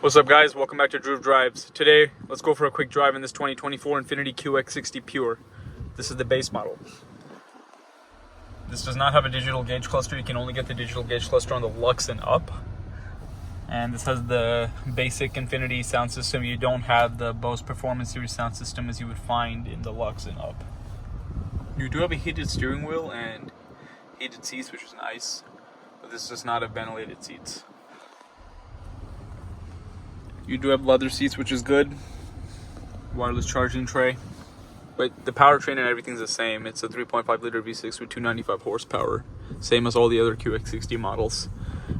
What's up, guys? Welcome back to Drew Drives. Today, let's go for a quick drive in this 2024 INFINITI QX60 Pure. This is the base model. This does not have a digital gauge cluster. You can only get the digital gauge cluster on the Lux and up. And this has the basic INFINITI sound system. You don't have the Bose Performance Series sound system as you would find in the Lux and up. You do have a heated steering wheel and heated seats, which is nice, but this does not have ventilated seats. You do have leather seats, which is good. Wireless charging tray. But the powertrain and everything's the same. It's a 3.5 liter V6 with 295 horsepower. Same as all the other QX60 models.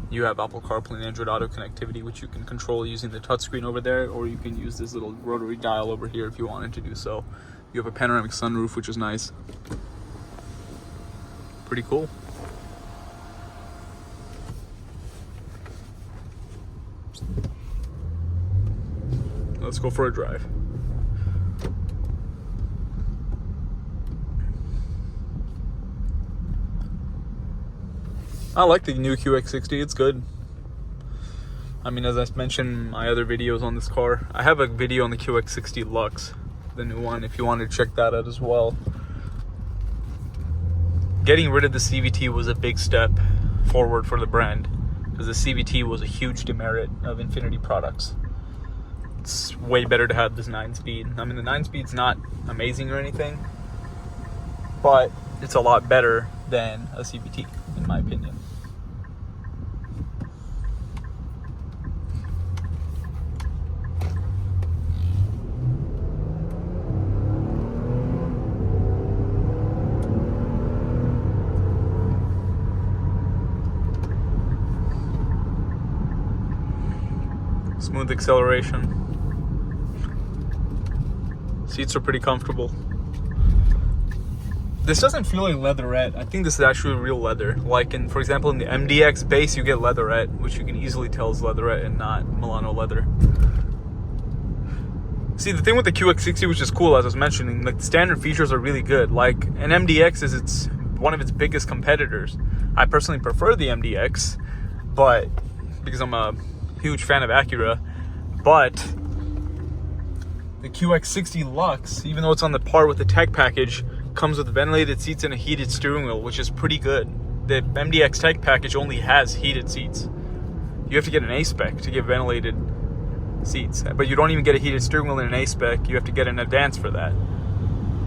You have Apple CarPlay and Android Auto connectivity, which you can control using the touchscreen over there, or you can use this little rotary dial over here if you wanted to do so. You have a panoramic sunroof, which is nice. Pretty cool. Let's go for a drive. I like the new QX60, it's good. I mean, as I mentioned in my other videos on this car, I have a video on the QX60 Lux, the new one, if you want to check that out as well. Getting rid of the CVT was a big step forward for the brand, because the CVT was a huge demerit of INFINITI products. It's way better to have this 9-speed. I mean, the 9-speed's not amazing or anything, but it's a lot better than a CVT, in my opinion. Smooth acceleration. Seats are pretty comfortable. This doesn't feel like leatherette. I think this is actually real leather. Like for example, in the MDX base, you get leatherette, which you can easily tell is leatherette and not Milano leather. See, the thing with the QX60, which is cool, as I was mentioning, like the standard features are really good. Like an MDX is one of its biggest competitors. I personally prefer the MDX, but because I'm a huge fan of Acura, but the QX60 Lux, even though it's on the par with the tech package, comes with ventilated seats and a heated steering wheel, which is pretty good. The MDX tech package only has heated seats. You have to get an A-spec to get ventilated seats, but you don't even get a heated steering wheel in an A-spec. You have to get an advance for that.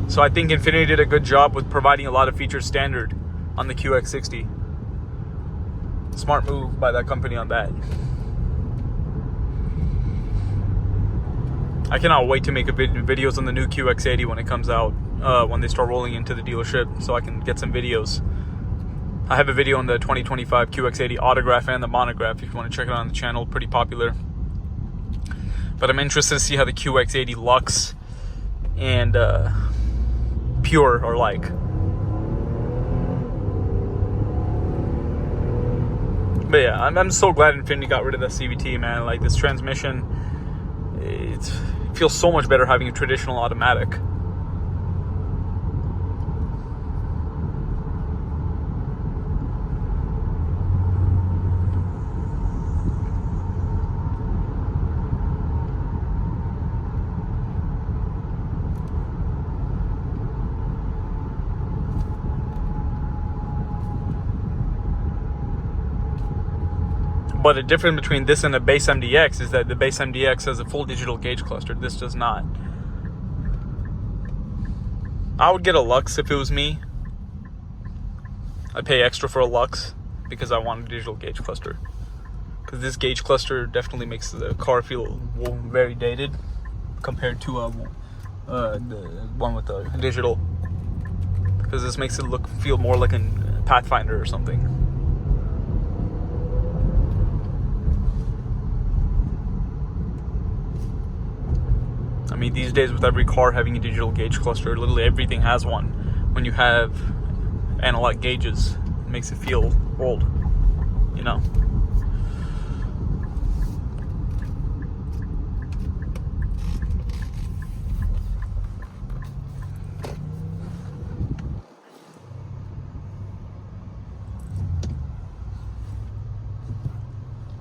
So I think INFINITI did a good job with providing a lot of features standard on the QX60. Smart move by that company on that. I cannot wait to make videos on the new QX80 when it comes out, when they start rolling into the dealership, so I can get some videos. I have a video on the 2025 QX80 autograph and the monograph if you want to check it out on the channel, pretty popular. But I'm interested to see how the QX80 Lux and Pure are like. But yeah, I'm so glad INFINITI got rid of that CVT, man. Like this transmission, it feels so much better having a traditional automatic. But the difference between this and the base MDX is that the base MDX has a full digital gauge cluster. This does not. I would get a Lux if it was me. I'd pay extra for a Lux because I want a digital gauge cluster. Because this gauge cluster definitely makes the car feel very dated compared to the one with the digital. Because this makes it feel more like a Pathfinder or something. I mean, these days with every car having a digital gauge cluster, literally everything has one. When you have analog gauges, it makes it feel old, you know?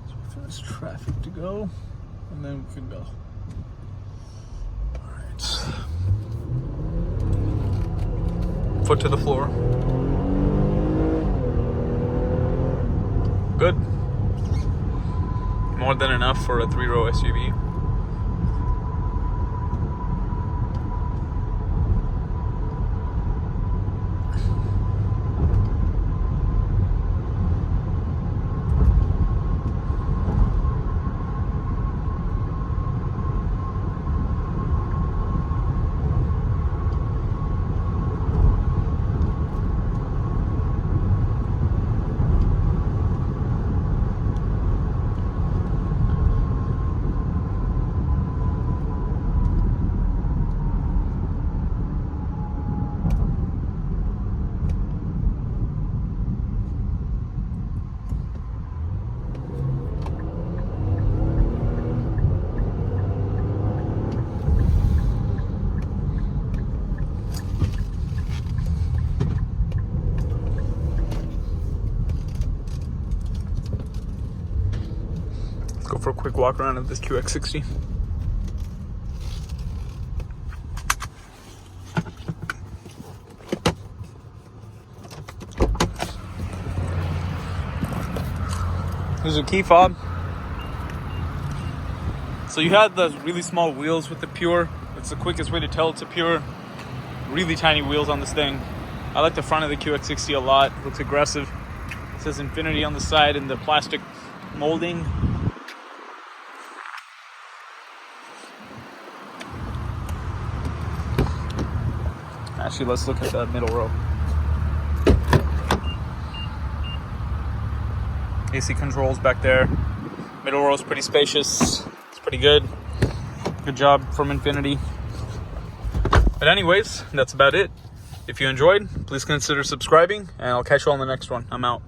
So first traffic to go. and then we can go. All right. Foot to the floor. Good. More than enough for a 3-row SUV. Go for a quick walk around of this QX60. Here's a key fob. So you had the really small wheels with the Pure. It's the quickest way to tell it's a Pure. Really tiny wheels on this thing. I like the front of the QX60 a lot. It looks aggressive. It says Infinity on the side in the plastic molding. Actually, let's look at the middle row. AC controls back there. Middle row is pretty spacious. It's pretty good. Good job from Infinity. But anyways, that's about it. If you enjoyed, please consider subscribing, and I'll catch you on the next one. I'm out.